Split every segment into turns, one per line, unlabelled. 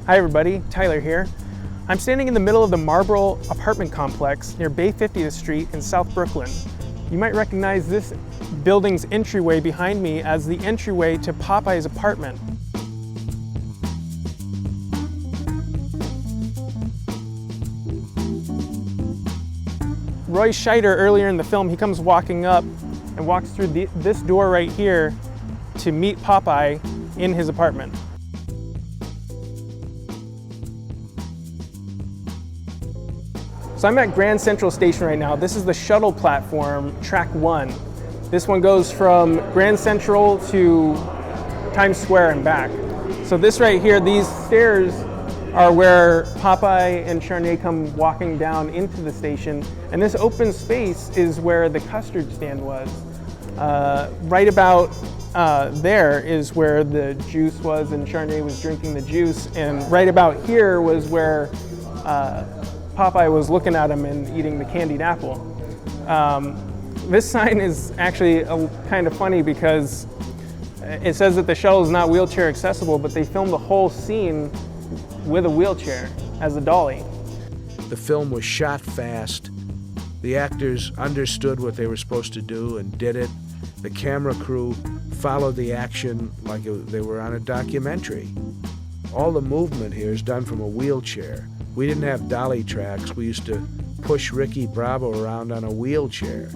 Hi everybody, Tyler here. I'm standing in the middle of the Marlboro apartment complex near Bay 50th Street in South Brooklyn. You might recognize this building's entryway behind me as the entryway to Popeye's apartment. Roy Scheider, earlier in the film, he comes walking up and walks through this door right here to meet Popeye in his apartment. So I'm at Grand Central Station right now. This is the shuttle platform, track 1. This one goes from Grand Central to Times Square and back. So this right here, these stairs are where Popeye and Charnier come walking down into the station. And this open space is where the custard stand was. Right about there is where the juice was and Charnier was drinking the juice. And right about here was where Popeye was looking at him and eating the candied apple. This sign is actually kind of funny because it says that the shuttle is not wheelchair accessible, but they filmed the whole scene with a wheelchair as a dolly.
The film was shot fast. The actors understood what they were supposed to do and did it. The camera crew followed the action like they were on a documentary. All the movement here is done from a wheelchair. We didn't have dolly tracks. We used to push Ricky Bravo around on a wheelchair.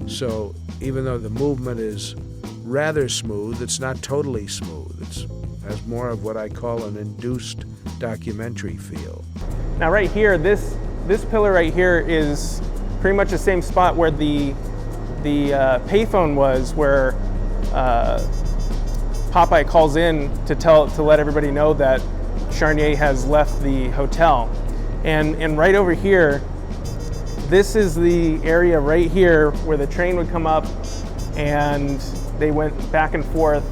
So even though the movement is rather smooth, it's not totally smooth. It has more of what I call an induced documentary feel.
Now right here, this pillar right here is pretty much the same spot where the payphone was, where Popeye calls in to let everybody know that Charnier has left the hotel. And right over here, this is the area right here where the train would come up and they went back and forth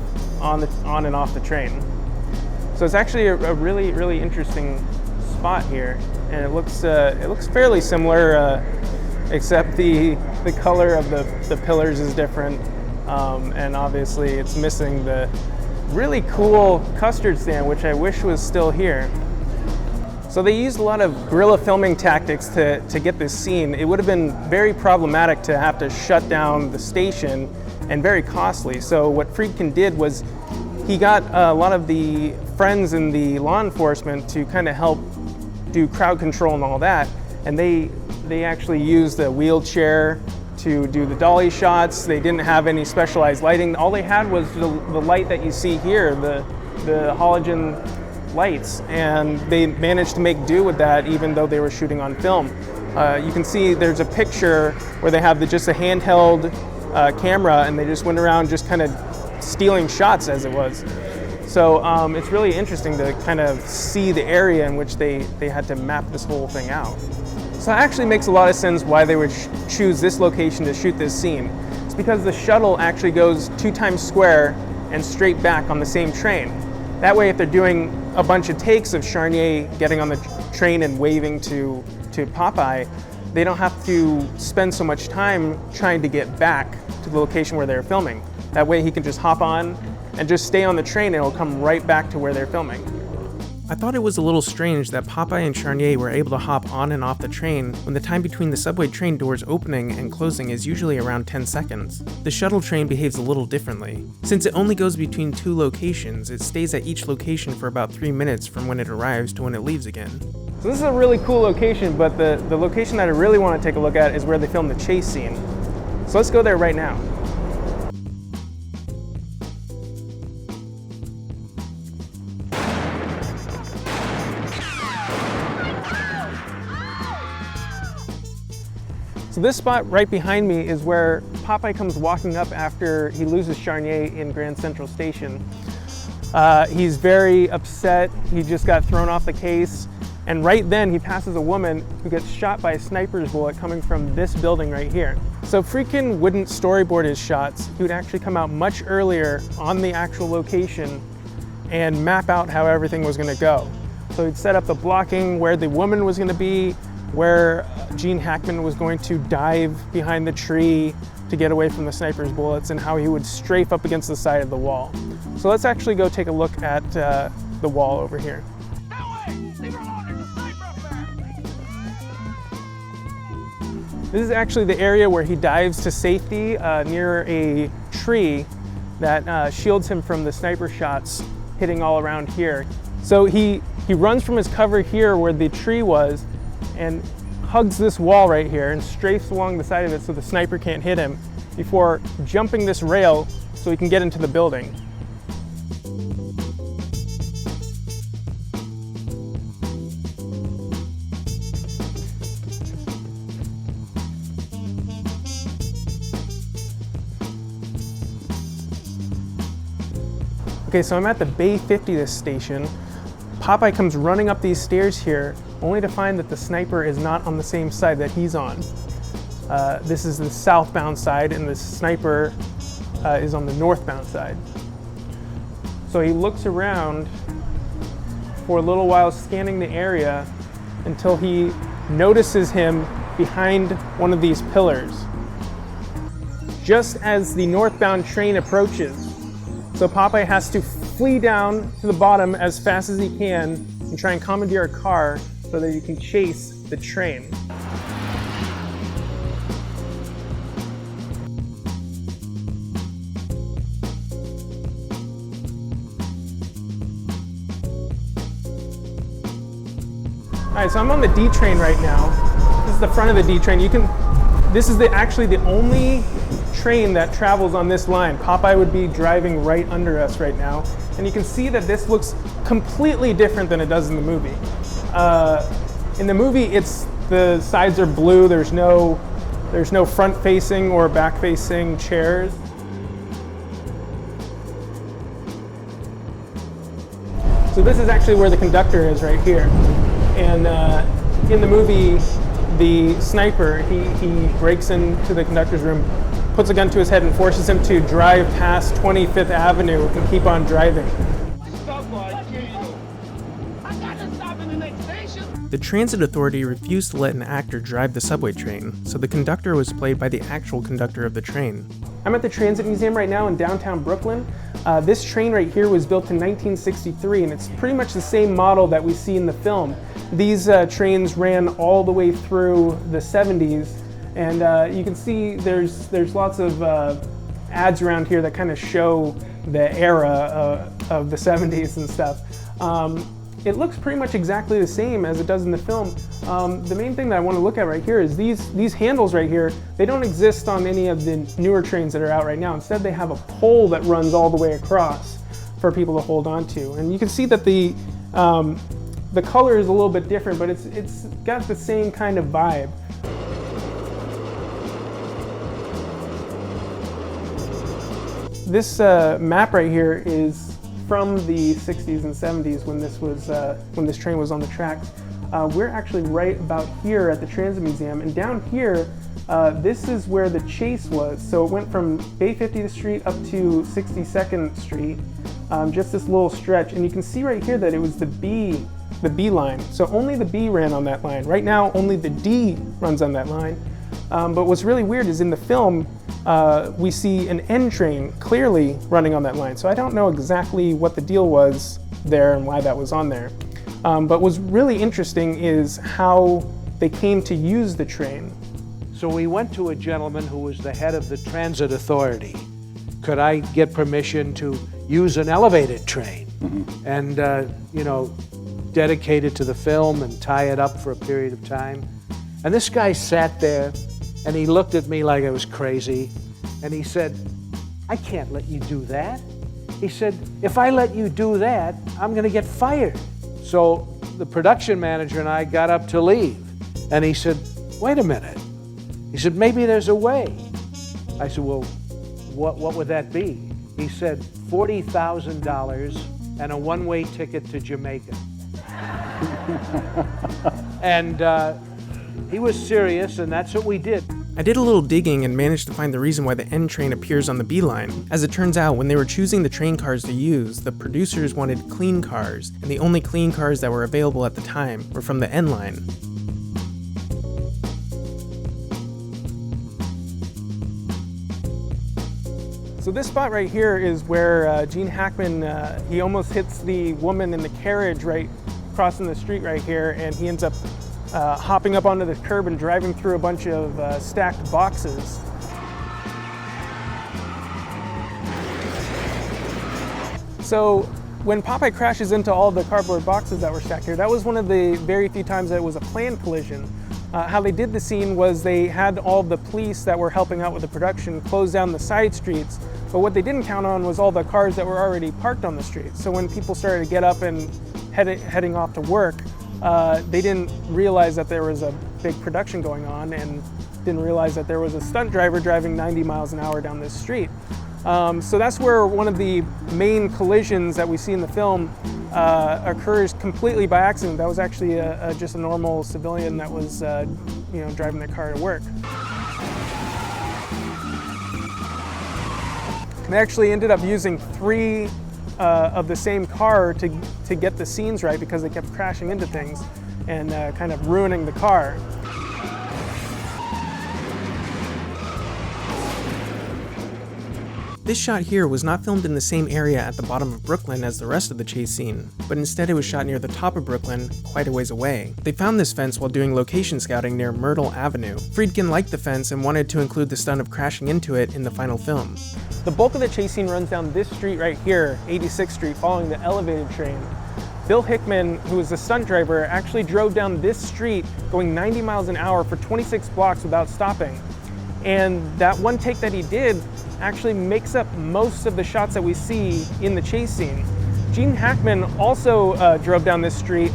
on and off the train. So it's actually a really, really interesting spot here. And it looks fairly similar, except the color of the pillars is different. And obviously it's missing the really cool custard stand, which I wish was still here. So they used a lot of guerrilla filming tactics to get this scene. It would have been very problematic to have to shut down the station and very costly. So what Friedkin did was he got a lot of the friends in the law enforcement to kind of help do crowd control and all that. And they actually used a wheelchair to do the dolly shots. They didn't have any specialized lighting. All they had was the light that you see here, the halogen lights, and they managed to make do with that even though they were shooting on film. You can see there's a picture where they have just a handheld camera and they just went around just kind of stealing shots as it was. So it's really interesting to kind of see the area in which they had to map this whole thing out. So it actually makes a lot of sense why they would choose this location to shoot this scene. It's because the shuttle actually goes to Times Square and straight back on the same train. That way, if they're doing a bunch of takes of Charnier getting on the train and waving to Popeye, they don't have to spend so much time trying to get back to the location where they're filming. That way he can just hop on and just stay on the train and it'll come right back to where they're filming. I thought it was a little strange that Popeye and Charnier were able to hop on and off the train when the time between the subway train doors opening and closing is usually around 10 seconds. The shuttle train behaves a little differently. Since it only goes between 2 locations, it stays at each location for about 3 minutes from when it arrives to when it leaves again. So this is a really cool location, but the location that I really want to take a look at is where they filmed the chase scene. So let's go there right now. So this spot right behind me is where Popeye comes walking up after he loses Charnier in Grand Central Station. He's very upset. He just got thrown off the case. And right then he passes a woman who gets shot by a sniper's bullet coming from this building right here. So Friedkin wouldn't storyboard his shots. He would actually come out much earlier on the actual location and map out how everything was going to go. So he'd set up the blocking, where the woman was going to be, where Gene Hackman was going to dive behind the tree to get away from the sniper's bullets, and how he would strafe up against the side of the wall. So let's actually go take a look at the wall over here. This is actually the area where he dives to safety near a tree that shields him from the sniper shots hitting all around here. So he runs from his cover here where the tree was and hugs this wall right here and strafes along the side of it so the sniper can't hit him before jumping this rail so he can get into the building. Okay, so I'm at the Bay 50th station. Popeye comes running up these stairs here, only to find that the sniper is not on the same side that he's on. This is the southbound side, and the sniper is on the northbound side. So he looks around for a little while, scanning the area, until he notices him behind one of these pillars. Just as the northbound train approaches, so Popeye has to flee down to the bottom as fast as he can and try and commandeer a car so that he can chase the train. All right, so I'm on the D train right now. This is the front of the D train. This is actually the only train that travels on this line. Popeye would be driving right under us right now. And you can see that this looks completely different than it does in the movie. In the movie, the sides are blue. There's no front-facing or back-facing chairs. So this is actually where the conductor is right here. And in the movie, the sniper, he breaks into the conductor's room, puts a gun to his head and forces him to drive past 25th Avenue and keep on driving.
The transit authority refused to let an actor drive the subway train, so the conductor was played by the actual conductor of the train.
I'm at the Transit Museum right now in downtown Brooklyn. This train right here was built in 1963, and it's pretty much the same model that we see in the film. These trains ran all the way through the 70s, and you can see there's lots of ads around here that kind of show the era of the 70s and stuff. It looks pretty much exactly the same as it does in the film. The main thing that I want to look at right here is these handles right here. They don't exist on any of the newer trains that are out right now. Instead, they have a pole that runs all the way across for people to hold on to. And you can see that the color is a little bit different, but it's got the same kind of vibe. This map right here is from the 60s and 70s when this train was on the tracks. We're actually right about here at the Transit Museum, and down here, this is where the chase was. So it went from Bay 50th Street up to 62nd Street, just this little stretch. And you can see right here that it was the B line. So only the B ran on that line. Right now, only the D runs on that line. But what's really weird is in the film, we see an N train clearly running on that line. So I don't know exactly what the deal was there and why that was on there. But what's really interesting is how they came to use the train.
So we went to a gentleman who was the head of the transit authority. Could I get permission to use an elevated train and, dedicate it to the film and tie it up for a period of time? And this guy sat there and he looked at me like I was crazy, and he said, "I can't let you do that." He said, "If I let you do that, I'm going to get fired." So the production manager and I got up to leave, and he said, "Wait a minute." He said, "Maybe there's a way." I said, "Well, what would that be?" He said, $40,000 and a one-way ticket to Jamaica. And he was serious, and that's what we did.
I did a little digging and managed to find the reason why the N train appears on the B line. As it turns out, when they were choosing the train cars to use, the producers wanted clean cars, and the only clean cars that were available at the time were from the N line.
So this spot right here is where Gene Hackman, he almost hits the woman in the carriage right crossing the street right here, and he ends up hopping up onto the curb and driving through a bunch of stacked boxes. So when Popeye crashes into all the cardboard boxes that were stacked here, that was one of the very few times that it was a planned collision. How they did the scene was they had all the police that were helping out with the production close down the side streets, but what they didn't count on was all the cars that were already parked on the street. So when people started to get up and heading off to work, they didn't realize that there was a big production going on and didn't realize that there was a stunt driver driving 90 miles an hour down this street. So that's where one of the main collisions that we see in the film occurs completely by accident. That was actually just a normal civilian that was driving their car to work. They actually ended up using 3 of the same car to get the scenes right because they kept crashing into things and kind of ruining the car.
This shot here was not filmed in the same area at the bottom of Brooklyn as the rest of the chase scene, but instead it was shot near the top of Brooklyn, quite a ways away. They found this fence while doing location scouting near Myrtle Avenue. Friedkin liked the fence and wanted to include the stunt of crashing into it in the final film.
The bulk of the chase scene runs down this street right here, 86th Street, following the elevated train. Bill Hickman, who was the stunt driver, actually drove down this street going 90 miles an hour for 26 blocks without stopping. And that one take that he did actually makes up most of the shots that we see in the chase scene. Gene Hackman also drove down this street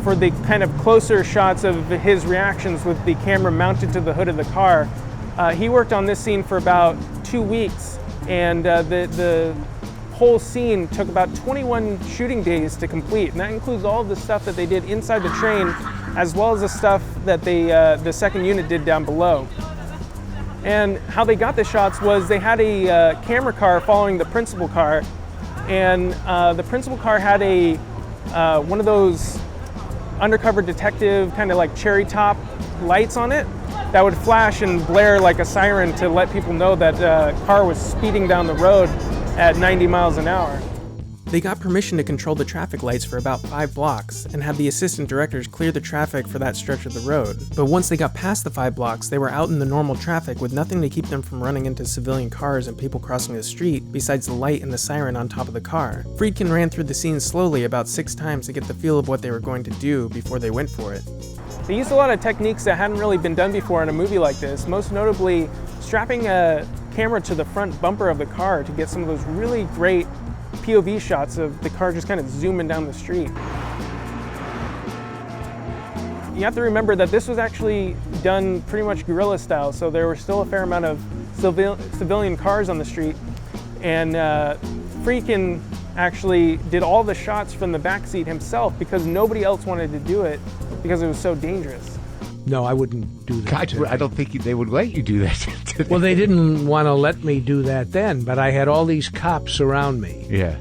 for the kind of closer shots of his reactions with the camera mounted to the hood of the car. He worked on this scene for about 2 weeks, and the whole scene took about 21 shooting days to complete, and that includes all of the stuff that they did inside the train, as well as the stuff that the second unit did down below. And how they got the shots was they had a camera car following the principal car, and the principal car had a one of those undercover detective kind of like cherry top lights on it that would flash and blare like a siren to let people know that a car was speeding down the road at 90 miles an hour.
They got permission to control the traffic lights for about 5 blocks and had the assistant directors clear the traffic for that stretch of the road. But once they got past the 5 blocks, they were out in the normal traffic with nothing to keep them from running into civilian cars and people crossing the street besides the light and the siren on top of the car. Friedkin ran through the scene slowly about 6 times to get the feel of what they were going to do before they went for it.
They used a lot of techniques that hadn't really been done before in a movie like this, most notably strapping a camera to the front bumper of the car to get some of those really great POV shots of the car just kind of zooming down the street. You have to remember that this was actually done pretty much guerrilla style, so there were still a fair amount of civilian cars on the street, and Friedkin actually did all the shots from the back seat himself because nobody else wanted to do it because it was so dangerous.
No, I wouldn't do that.
God, I don't think they would let you do that.
Well, they didn't want to let me do that then, but I had all these cops around me.
Yeah.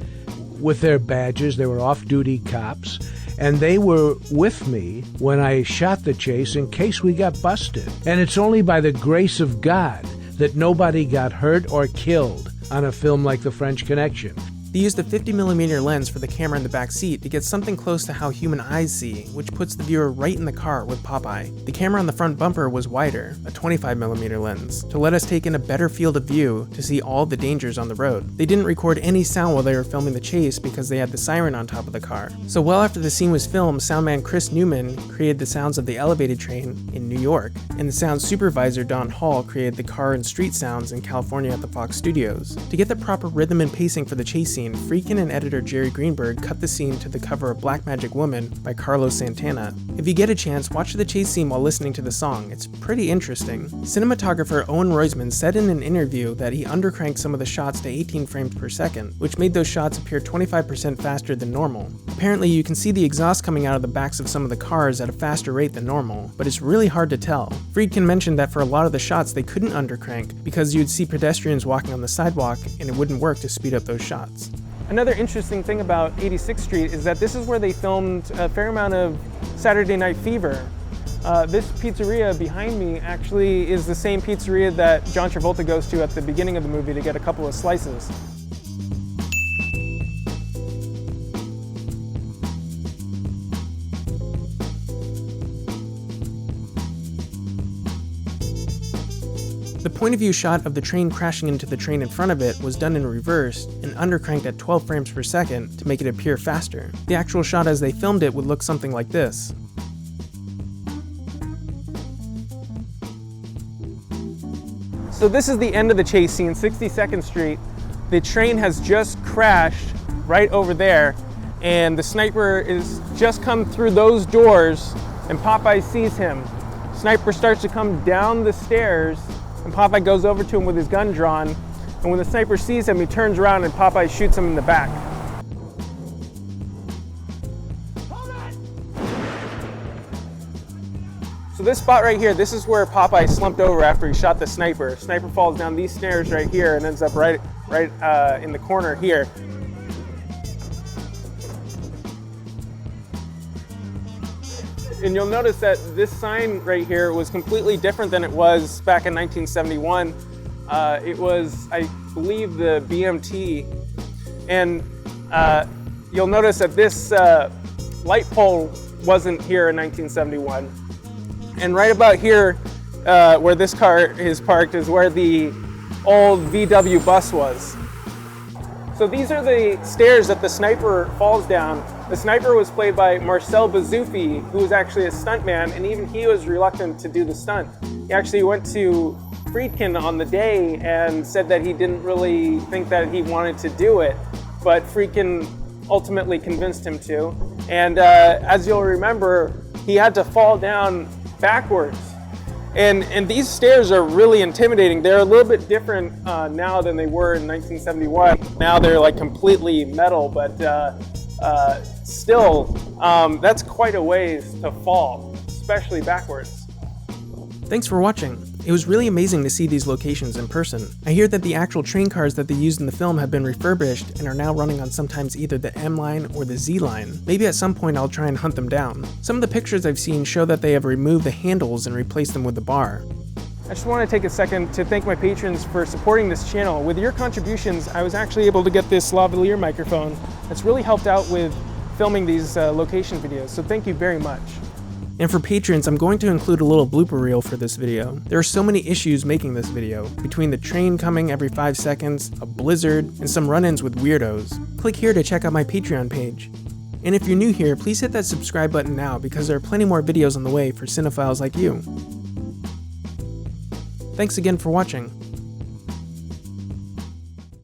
With their badges. They were off-duty cops, and they were with me when I shot the chase in case we got busted. And it's only by the grace of God that nobody got hurt or killed on a film like The French Connection.
They used a 50mm lens for the camera in the back seat to get something close to how human eyes see, which puts the viewer right in the car with Popeye. The camera on the front bumper was wider, a 25mm lens, to let us take in a better field of view to see all the dangers on the road. They didn't record any sound while they were filming the chase because they had the siren on top of the car. So well after the scene was filmed, soundman Chris Newman created the sounds of the elevated train in New York, and the sound supervisor Don Hall created the car and street sounds in California at the Fox Studios. To get the proper rhythm and pacing for the chase scene, Friedkin and editor Jerry Greenberg cut the scene to the cover of Black Magic Woman by Carlos Santana. If you get a chance, watch the chase scene while listening to the song. It's pretty interesting. Cinematographer Owen Roisman said in an interview that he undercranked some of the shots to 18 frames per second, which made those shots appear 25% faster than normal. Apparently, you can see the exhaust coming out of the backs of some of the cars at a faster rate than normal, but it's really hard to tell. Friedkin mentioned that for a lot of the shots they couldn't undercrank because you'd see pedestrians walking on the sidewalk and it wouldn't work to speed up those shots.
Another interesting thing about 86th Street is that this is where they filmed a fair amount of Saturday Night Fever. This pizzeria behind me actually is the same pizzeria that John Travolta goes to at the beginning of the movie to get a couple of slices.
The point of view shot of the train crashing into the train in front of it was done in reverse and undercranked at 12 frames per second to make it appear faster. The actual shot as they filmed it would look something like this.
So this is the end of the chase scene, 62nd Street. The train has just crashed right over there, and the sniper is just come through those doors, and Popeye sees him. Sniper starts to come down the stairs, and Popeye goes over to him with his gun drawn, and when the sniper sees him, he turns around and Popeye shoots him in the back. So this spot right here, this is where Popeye slumped over after he shot the sniper. Sniper falls down these stairs right here and ends up right in the corner here. And you'll notice that this sign right here was completely different than it was back in 1971. It was, I believe, the BMT. And you'll notice that this light pole wasn't here in 1971. And right about here, where this car is parked, is where the old VW bus was. So these are the stairs that the sniper falls down. The sniper was played by Marcel Bazoufi, who was actually a stuntman, and even he was reluctant to do the stunt. He actually went to Friedkin on the day and said that he didn't really think that he wanted to do it, but Friedkin ultimately convinced him to. And as you'll remember, he had to fall down backwards. And these stairs are really intimidating. They're a little bit different now than they were in 1971. Now they're like completely metal, but still, that's quite a ways to fall, especially backwards.
Thanks for watching. It was really amazing to see these locations in person. I hear that the actual train cars that they used in the film have been refurbished and are now running on sometimes either the M line or the Z line. Maybe at some point I'll try and hunt them down. Some of the pictures I've seen show that they have removed the handles and replaced them with the bar.
I just want to take a second to thank my patrons for supporting this channel. With your contributions, I was actually able to get this lavalier microphone that's really helped out with filming these location videos, so thank you very much.
And for patrons, I'm going to include a little blooper reel for this video. There are so many issues making this video, between the train coming every 5 seconds, a blizzard, and some run-ins with weirdos. Click here to check out my Patreon page. And if you're new here, please hit that subscribe button now because there are plenty more videos on the way for cinephiles like you. Thanks again for watching.